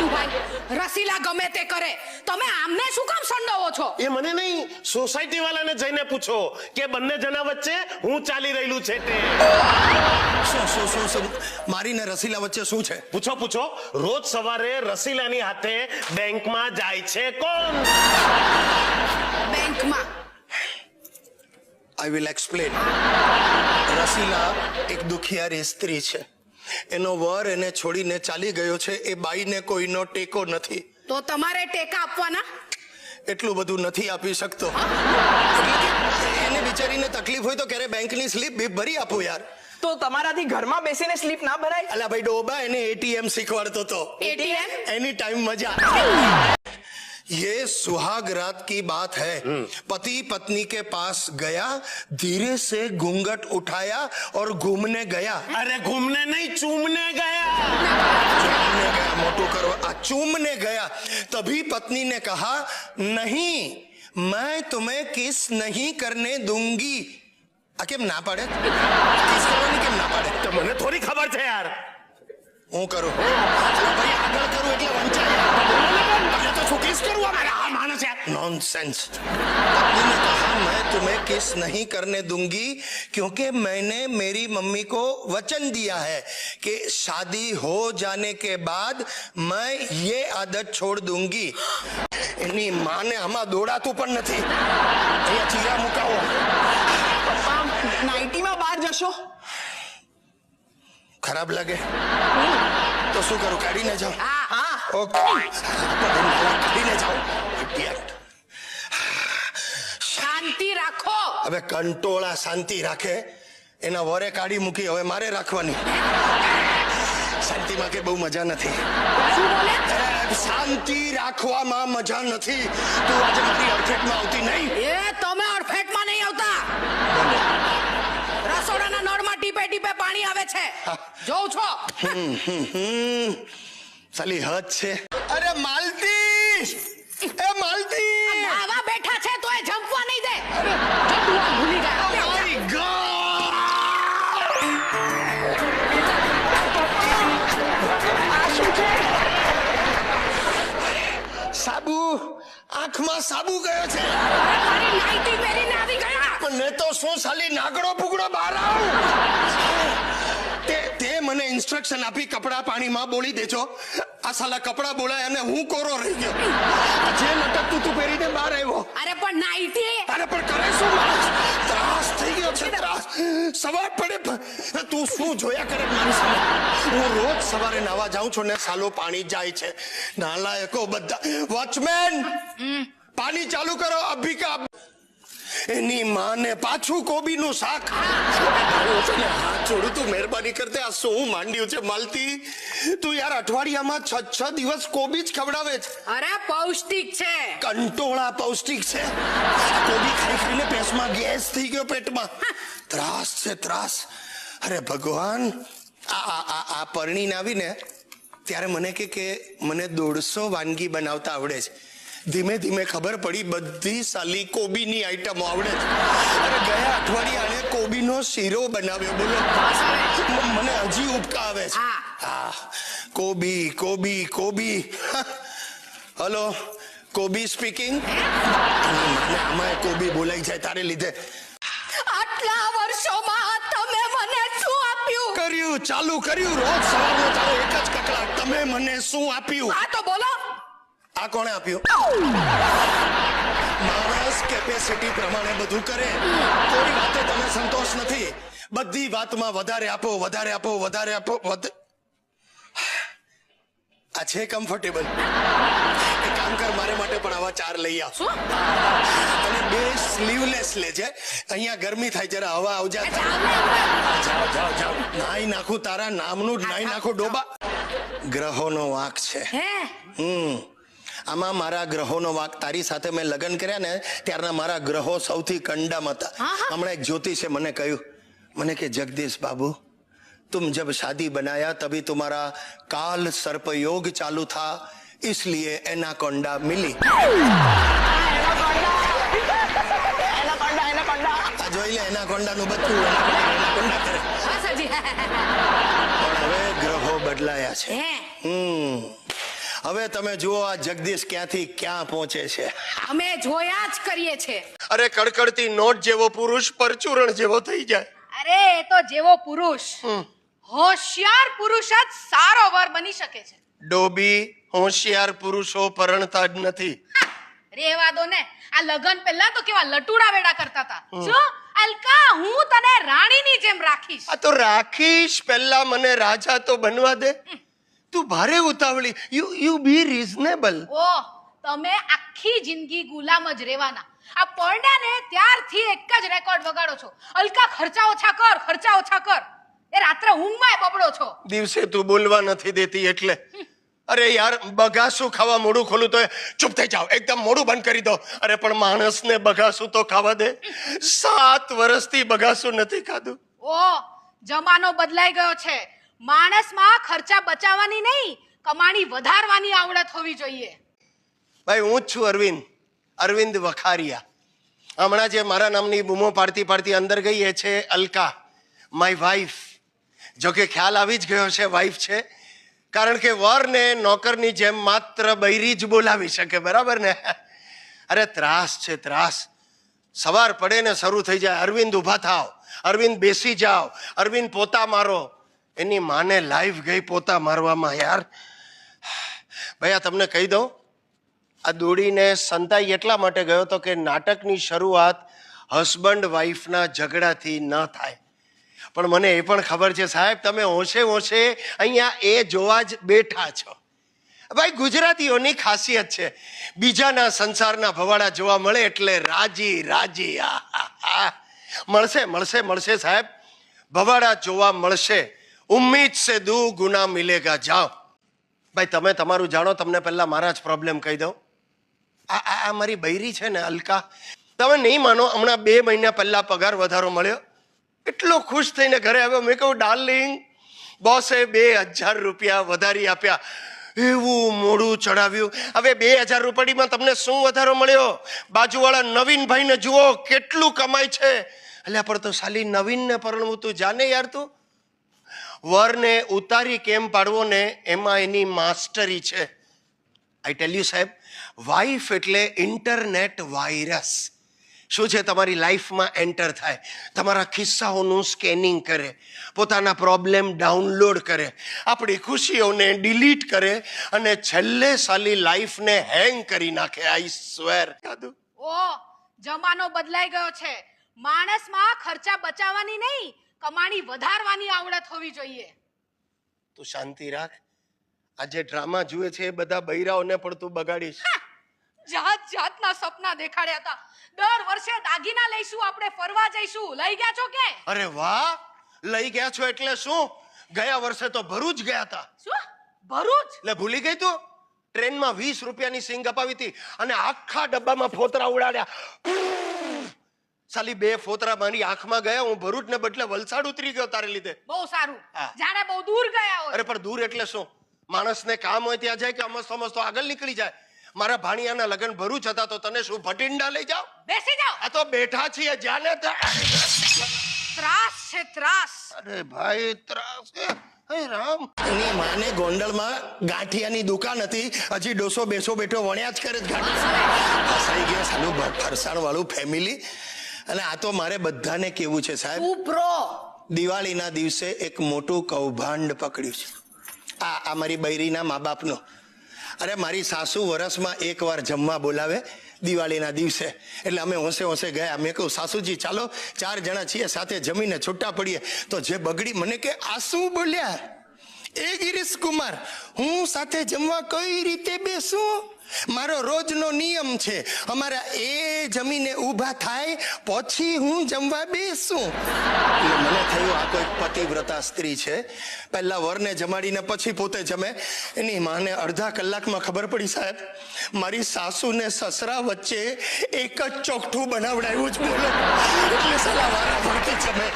નથુભાઈ, રસીલા ગમે તે કરે, તમે આમને શું કામ સંડોવો છો? એ મને નહીં, સોસાયટી વાળાને જઈને પૂછો કે બંને જણા વચ્ચે હું ચાલી રહેલું છે તે. શું મારી ને રસીલા વચ્ચે શું છે? પૂછો. રોજ સવારે રસીલાની હાથે બેંકમાં જાય છે કોણ? બેંકમાં? I will explain. રસીલા એક દુખિયારી સ્ત્રી છે. એનો વર એને છોડીને ચાલી ગયો છે. એ બાઈને કોઈનો ટેકો નથી. તો તમારે ટેકા આપવાના? એટલું બધું નથી આપી શકતો. એને બિચારીને તકલીફ હોય તો ક્યારે બેંકની સ્લીપ બી ભરી આપો યાર. તો તમારાથી ઘરમાં બેસીને સ્લીપ ના ભરાય? અલા ભાઈ ડોબા એને એટીએમ શીખવાડતો તો. એટીએમ? एनी टाइम मजा. ये सुहाग रात की बात है. पति पत्नी के पास गया, धीरे से घूंघट उठाया और घूमने गया. અરે ઘૂમને નહીં, ચૂમને ગયા. चूमने गया, मोटू करो. चूमने गया. तभी पत्नी ने कहा, नहीं मैं तुम्हें किस नहीं करने दूंगी. આ કેમ ના પાડે? કિસ કરવાની કેમ ના પાડે? તો મને થોડી ખબર છે યાર. હું કરું ભાઈ, આગળ કરું એટલે વંચાય. તો શું કિસ કરું? અમારે આ માણસ યાર. नॉनसेंस. पत्नी ने कहा मैं तुम्हें किस नहीं करने दूंगी क्योंकि मैंने मेरी मम्मी को वचन दिया है कि शादी हो जाने के बाद मैं ये आदत छोड़ दूंगी. એની માને આમાં દોડાતું પણ નથી. અહીંયા ચીરા મુકાવો. પપ્પા નાઇટીમાં બહાર જશો? ખરાબ લાગે તો શું કરું? કાઢીને જાઓ. હા. ઓકે, કાઢીને જાઓ. Idiot. શાંતિ રાખો. હવે કંટોળા શાંતિ રાખે, એના વરે કાઢી મૂકી, હવે મારે રાખવાની. શાંતિમાં કે બહુ મજા નથી. શું બોલે? શાંતિ રાખવામાં મજા નથી. તું આજે મારી અડફેટમાં આવતી નહીં. એ તમે અડફેટમાં નહીં આવતા. રસોડાના નળમાં ટીપે ટીપે પાણી આવે છે, જોઉં છો. સાલી હદ છે. અરે માલતી, એ માલતી. આવા બેઠા છે તો એ જંપવા નહીં દે. જંપવા ભૂલી ગયા. મારી ગોડ. આ શું છે? સાબુ, આંખમાં સાબુ ગયો છે. અરે મારી નાઈટી પહેરીને આવી ગયા. પણ ને તો શું સાલી નાગડો ફૂગડો બહાર આવ. તે મને ઇન્સ્ટ્રક્શન આપી કપડા પાણીમાં બોળી દેજો. આ સાલા કપડા બોલાય અને હું કોરો રહી ગયો. જે લટકતું તું પહેરીને બહાર આવ્યો. અરે પણ નાઈટી. અરે પણ કરે શું માણસ? ત્રાસ થઈ ગયો છે, ત્રાસ. સવાર પડે તું શું જોયા કરે મારી સામે? હું રોજ સવારે નાવા જાઉં છું ને સાલો પાણી જાય છે. નાલાયકો બધા. વોચમેન, પાણી ચાલુ કરો અભી કા. એની માને પાછું કોબીનું શાક. હાથ જોડું, તું મહેરબાની કરતે. આ શું માંડ્યું છે માલતી? તું યાર અઠવાડિયામાં 6 દિવસ કોબી જ ખવડાવે છે. અરે પૌષ્ટિક છે. કંટોળા પૌષ્ટિક છે. કોબી ખાઈ ખાઈને પેટમાં ગેસ થઈ ગયો, પેટમાં ત્રાસ છે, ત્રાસ. અરે ભગવાન, આ પરણીને આવીને ત્યારે મને કે મને 150 વાનગી બનાવતા આવડે છે. ધીમે ધીમે ખબર પડી બધી સાલી કોબીની આઈટમો આવડે છે. અરે ગયા અઠવાડિયે આને કોબીનો શીરો બનાવ્યો. બોલો, મને હજી ઉપકા આવે છે. હા, કોબી કોબી કોબી. હલો, કોબી સ્પીકિંગ. આમાં કોબી બોલાઈ જાય તારે લીધે. આટલા વર્ષોમાં તમે મને શું આપ્યું? કર્યું, ચાલુ કર્યું. રોજ સવારનો તારો એક જ કકળાટ. તમે મને શું આપ્યું? આ તો બોલો. આ કોણે આપ્યું? માણસ કેપેસિટી પ્રમાણે બધું કરે. કોઈ વાતે તમે સંતોષ નથી. બધી વાતમાં વધારે આપો, વધારે આપો, વધારે આપો. આ છે કમ્ફર્ટેબલ. એક કામ કર, મારે માટે પણ આવા 4 લઈ આવ. અને 2 સ્લીવલેસ લેજે. અહીંયા ગરમી થાય, જરા હવા આવજા. જાઓ જાઓ જાઓ. નાઈ નાખું, તારા નામનું જ નાઈ નાખું. ડોબા, ગ્રહોનો વાંક છે. આમાં મારા ગ્રહોનો વાંક. તારી સાથે મેં લગ્ન કર્યા ને ત્યારના મારા ગ્રહો સૌથી કંડમ હતા. હમણાં એક જ્યોતિષે મને કહ્યું, મને કે જગદીશ બાબू, तुम जब शादी बनाया तभी तुम्हारा काल सर्प योग चालू था, इसलिए एनाकोंडा मिली. જોઈ લે, એનાકોંડા નું બચ્ચું એનાકોંડા કરે. પણ હવે ગ્રહો બદલાયા છે. હવે તમે જુઓ આ જગદીશ ક્યાંથી ક્યાં પહોંચે છે. અમે જોયા જ કરીએ છે. અરે કડકડતી નોટ જેવો પુરુષ પરચુરણ જેવો થઈ જાય. અરે એ તો જેવો પુરુષ હોશિયાર પુરુષ જ સારો વર બની શકે છે. ડોબી હોશિયાર પુરુષો પરણતા જ નથી. રેવા દો ને, આ લગન પહેલા તો કેવા લટુડા વેડા કરતા હતા. જો અલકા, હું તને રાણીની જેમ રાખીશ. આ તો રાખીશ, પહેલા મને રાજા તો બનવા દે. તું ભારે ઉતાવળી. You B reasonable. ઓ, તમે આખી જિંદગી ગુલામ જ રહેવાના. આ પરણ્યા ને ત્યારથી એક જ રેકોર્ડ વગાડો છો. અલકા, ખર્ચા ઓછા કર, ખર્ચા ઓછા કર. એ રાત્રે ઊંઘમાં બબડો છો. દિવસે તું બોલવા નથી દેતી એટલે. અરે યાર, બગાસું ખાવા મોઢું ખોલું તો ચૂપ થઈ જાવ, એકદમ મોઢું બંધ કરી દો. અરે પણ માણસને બગાસું તો ખાવા દે. 7 વર્ષથી બગાસું નથી ખાધું. ઓ, જમાનો બદલાઈ ગયો છે. માણસમાં ખર્ચા બચાવવાની નહીં, કમાણી વધારવાની આવડત હોવી જોઈએ. ભાઈ, હું જ છું અરવિંદ વખારિયા. હમણાં જે મારા નામની બૂમો પાડતી પાડતી અંદર ગઈ એ છે અલકા, માય વાઈફ. જોકે ખ્યાલ આવી જ ગયો છે વાઈફ છે, કારણ કે વરને નોકરની જેમ માત્ર બૈરી જ બોલાવી શકે, બરાબર ને? અરે ત્રાસ છે, ત્રાસ. સવાર પડે ને શરૂ થઈ જાય, અરવિંદ ઊભા થાવ, અરવિંદ બેસી જાઓ, અરવિંદ પોતા મારો. એની માને લાઈવ ગઈ પોતા મારવામાં. યાર ભાઈ, આ તમને કહી દઉં, આ દોડીને સંતાઈ એટલા માટે ગયો હતો કે નાટકની શરૂઆત હસબન્ડ વાઈફના ઝઘડાથી ન થાય. પણ મને એ પણ ખબર છે સાહેબ, તમે હોશે હોશે અહીંયા એ જોવા જ બેઠા છો. ભાઈ, ગુજરાતીઓની ખાસિયત છે, બીજાના સંસારના ભવાડા જોવા મળે એટલે રાજી રાજી. મળશે મળશે મળશે સાહેબ, ભવાડા જોવા મળશે. ઉમ્મીદ સે દુ ગુના મિલેગા. જાઓ ભાઈ, તમે તમારું જાણો. તમને પહેલા મારા જ પ્રોબ્લેમ કહી દઉં. આ મારી બૈરી છે ને અલકા, તમે નહીં માનો, હમણાં 2 મહિના પહેલા પગાર વધારો મળ્યો. એટલો ખુશ થઈને ઘરે આવ્યો. મેં કહ્યું, ડાર્લિંગ, બોસે 2000 રૂપિયા વધારી આપ્યા. એવું મોડું ચડાવ્યું. હવે 2000 રૂપિયામાં તમને શું વધારો મળ્યો? બાજુવાળા નવીનભાઈને જુઓ કેટલું કમાય છે. અલ્યા પણ તો સાલી નવીનને પરણવું, તું જાને યાર. તું વરને ઉતારી કેમ પાડવો ને એમાં એની માસ્ટરી છે. આઈ ટેલ યુ સાહેબ, વાઈફ એટલે ઇન્ટરનેટ વાયરસ. શું છે? તમારી લાઈફમાં એન્ટર થાય, તમારા ખિસ્સાઓનું સ્કેનિંગ કરે, પોતાના પ્રોબ્લેમ ડાઉનલોડ કરે, આપણી ખુશીઓને ડિલીટ કરે અને છેલ્લે સાલી લાઈફને હેંગ કરી નાખે. આઈ સ્વેર. ઓ, જમાનો બદલાઈ ગયો છે. માણસમાં ખર્ચા બચાવવાની નહીં, કમાણી વધારવાની આવડત હોવી જોઈએ. તું શાંતિ રાખ. આ જે ડ્રામા જુએ છે એ બધા બૈરાઓને પણ તું બગાડીશ. જાત જાતના સપના દેખાડ્યા હતા. દર વર્ષે દાગીના લઈશું, આપણે ફરવા જઈશું. લઈ ગયા છો કે? અરે વાહ, લઈ ગયા છો એટલે શું? ગયા વર્ષે તો ભરૂચ ગયા હતા. શું? ભરૂચ? એટલે ભૂલી ગઈ તું? ટ્રેનમાં 20 રૂપિયાની સિંગ અપાવી હતી અને આખા ડબ્બામાં ફોતરા ઉડાડ્યા. સાલી 2 ફોતરા મારી આંખમાં ગયા. હું ભરૂચ ને બદલે વલસાડ ઉતરી ગયો તારે લીધે. બહુ સારું. જાણે બહુ દૂર ગયા હોય. અરે પણ દૂર એટલે શું? માણસને કામ હોય ત્યાં જાય કે અમસ્તો અમસ્તો આગળ નીકળી જાય. મારા ભાણિયાના લગ્ન ભરૂચ હતા તો તને શું ભટિંડા લઈ જાઓ? બેસી જાઓ. આ તો બેઠા છીએ જાને. ત્રાસ છે, ત્રાસ. અરે ભાઈ, ત્રાસ છે. હે રામ. એની માને ગોંડલમાં ગાંઠિયાની દુકાન હતી, હજી ડોસો બેસો બેઠો વણ્યા જ કરે. ફસાઈ ગયા સાલું ફરસાણ વાળું ફેમિલી. અને આ તો મારે બધાને કેવું છે સાહેબ, ઉપરો દિવાળીના દિવસે એક મોટું કૌભાંડ પકડ્યું છે. આ મારી બૈરીના મા બાપનો. અરે મારી સાસુ વરસમાં 1 વાર જમવા બોલાવે દિવાળીના દિવસે. એટલે અમે હોંશે હોંશે ગયા. મેં કહ્યું, સાસુજી ચાલો 4 જણા છીએ, સાથે જમીને છૂટા પડીએ. તો જે બગડી મને કે, આ શું બોલ્યા? એ ગિરીશ કુમાર, હું સાથે જમવા કઈ રીતે બેસું? મારો રોજનો નિયમ છે, અમારા એ જમીને ઊભા થાય પછી હું જમવા બેસું. એટલે મને થયું આ કોઈ પતિવ્રતા સ્ત્રી છે, પહેલા વરને જમાડીને પછી પોતે જમે. એની માને અડધા કલાકમાં ખબર પડી સાહેબ, મારી સાસુ ને સસરા વચ્ચે એક જ ચોકઠું બનાવડાવ્યું જ. બોલો, એટલે સલા વારા ફરતી જમે.